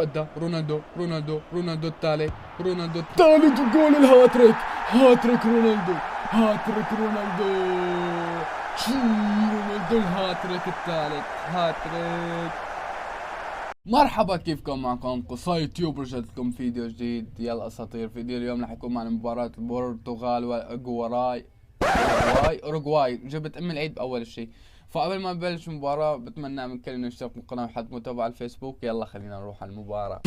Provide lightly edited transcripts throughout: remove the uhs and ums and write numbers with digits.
ودى رونالدو الثالث، وجول الهاتريك. هاتريك رونالدو، هاتريك رونالدو. رونالدو الهاتريك الثالث، هاتريك. مرحبا، كيفكم؟ معكم قصاي يوتيوب، رجعت لكم فيديو جديد. يلا اساطير، فيديو اليوم رح يكون معنا مباراة البرتغال اوروغواي. جبت ام العيد باول شيء. فقبل ما نبلش المباراة بتمنى من كل انه يشترك بالقناة وحد متابع على الفيسبوك. يلا خلينا نروح على المباراة.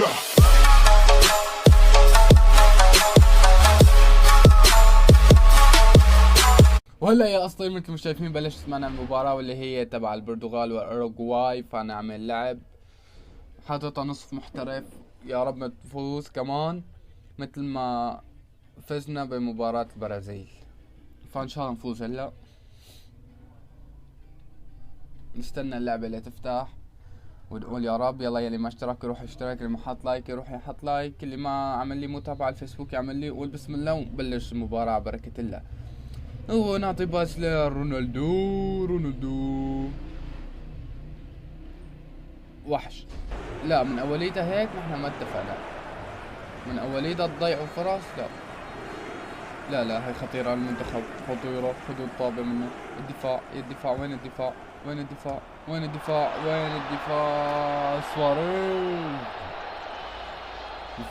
وهلا يا اسطى مثل ما شايفين بلشت معنا المباراة واللي هي تبع البرتغال والاوروغواي. فنعمل لعب حاططها نصف محترف، يا رب ما تفوز كمان مثل ما فزنا بمباراة البرازيل. فان شاء الله نفوز. هلا نستنى اللعبة اللي تفتح ونقول يا رب. يلا يلي ما اشترك يروح يشترك، اللي ما حط لايك يروح يحط لايك، اللي ما عمل لي متابعة على الفيسبوك يعمل لي. قول بسم الله ونبلش المباراة بركة الله. ونعطي باس رونالدو وحش. لا، من اوليتها هيك نحن ما اتفقنا. من اوليتها تضيعوا فرص. لا هاي خطيرة على المنتخب، خطيرة. خذوا الطابة منه. الدفاع، وين الدفاع؟ وين الدفاع؟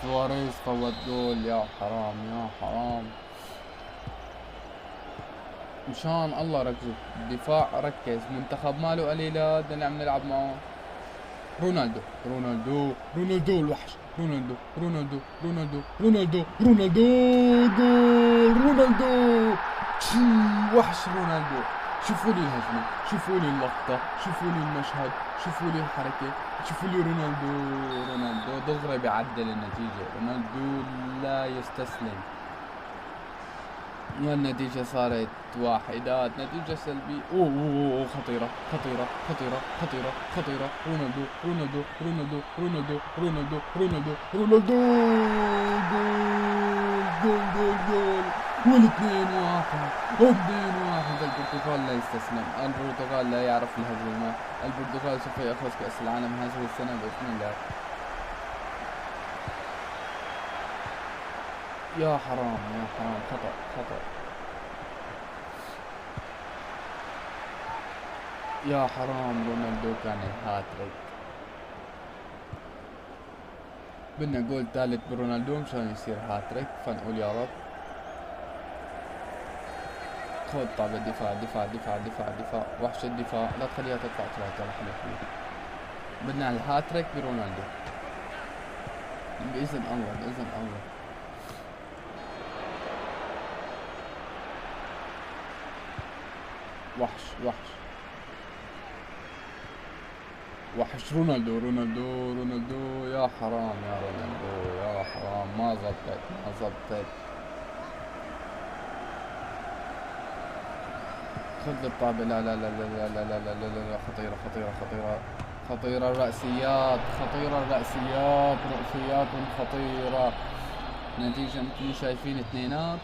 سواريز فوت جول. يا حرام. مشان الله ركزوا الدفاع، ركز. منتخب ماله قليلات اللي عم نلعب معه. رونالدو الوحش. رونالدو جول. وحش رونالدو. شوفوا لي الهجمة، شوفوا لي اللقطة، شوفوا لي المشهد، شوفوا لي الحركة، شوفوا لي رونالدو دغري بيعدل النتيجة. رونالدو لا يستسلم. والنتيجة صارت واحدات، نتيجة سلبية. أوه خطيرة. رونالدو جول. والاثنين واحد. البرتغال لا يستسلم، البرتغال لا يعرف الهزيمة. البرتغال سوف يأخذ كأس العالم هذه السنة بإذن الله. يا حرام خطأ. يا حرام، رونالدو كان الهاتريك. بدنا جول ثالث برونالدو مشان يصير هاتريك. فنقول يا رب. خذ طابة. دفاع. وحش الدفاع، لا تخليها تطلع ثلاثة. بدنا الهاتريك برونالدو بإذن الله. وحش رونالدو. يا حرام يا رونالدو، يا حرام. ما زبطت. خذ الطابة. لا. خطيرة الرأسيات. رأسيات خطيرة. نتيجة مثل ما شايفين اثنينات.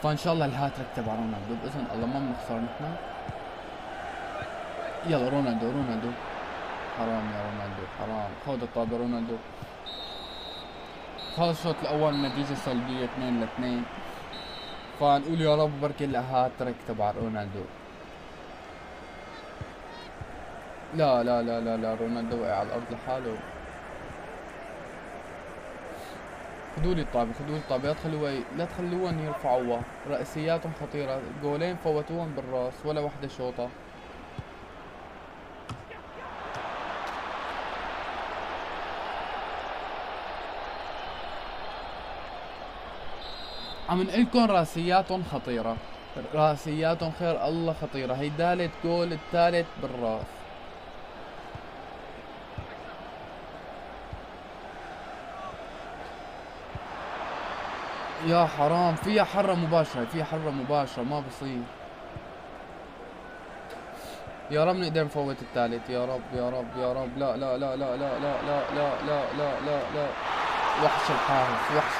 فان شاء الله الهاتريك تبع رونالدو بإذن الله ما بنخسر نحن. يلا رونالدو. حرام يا رونالدو، حرام. خذ الطابة رونالدو. خلص الشوط الأول النتيجة سلبية 2-2. فنقول يا رب بركي الهاتريك تبع رونالدو. لا رونالدو وقع على الأرض لحاله. خذوا لي الطابة. لا تخلوهم يرفعوها. رأسياتهم خطيرة. جولين فوتوهم بالراس ولا وحدة شوطة. عم نقلكن راسياتهم خطيرة. خير الله خطيرة. هي ثالث جول، الثالث بالراس. يا حرام، فيها حرة مباشرة ما بصير. يا رب نقدر نفوت الثالث. يا رب. لا. وحش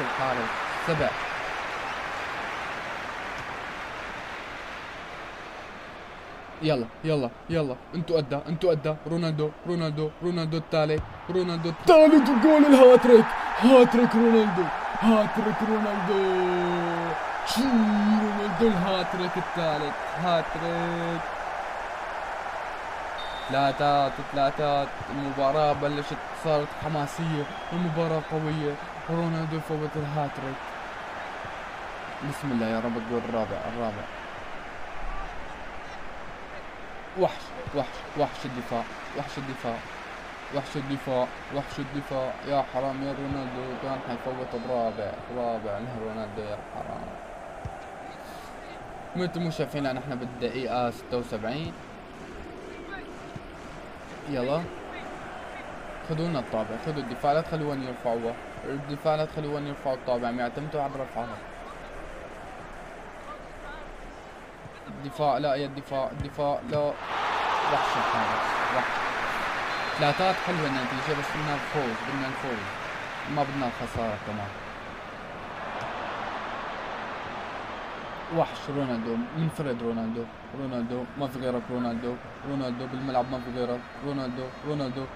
الحارس. سبع. يلا يلا يلا، انتو قدها. رونالدو رونالدو رونالدو الثالث، رونالدو الثالث، وجول الهاتريك. هاتريك رونالدو، هاتريك رونالدو. شي رونالدو الهاتريك الثالث، هاتريك. ثلاثات. المباراة بلشت، صارت حماسية، المباراة قوية، رونالدو فوت الهاتريك. بسم الله يا رب الجول الرابع. وحش الدفاع. وحش الدفاع. يا حرام يا رونالدو، كان حيفوت الرابع له رونالدو يا حرام. مثل ما شايفين نحن بالدقيقة 76. يلا خذوا لنا الطابع، خذوا الدفاع، لا تخلوهم يرفعوها. الدفاع لا تخلوهم يرفعوا الطابع، يعتمدوا على رفعها. الدفاع لا، يا الدفاع لا. وحش الحارس، وحش. ثلاثات حلوة النتيجة، بس بدنا الفوز، ما بدنا الخسارة كمان. وحش رونالدو، منفرد رونالدو، ما في غيرك رونالدو بالملعب، ما في غيرك رونالدو.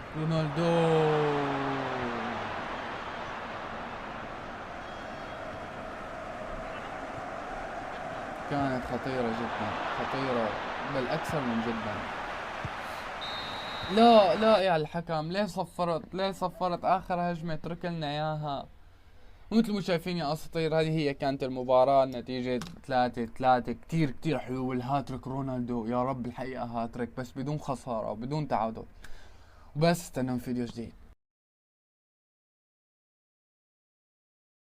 كانت خطيرة جدا، خطيرة بل أكثر من جدا. لا يا الحكم، ليه صفرت آخر هجمة؟ اترك لنا إياها. ومثل ما شايفين يا أساطير، هذه هي كانت المباراة، النتيجة 3-3. كتير حلو الهاتريك رونالدو، يا رب الحقيقة هاتريك، بس بدون خسارة وبدون تعادل. وبس استنوا فيديو جديد.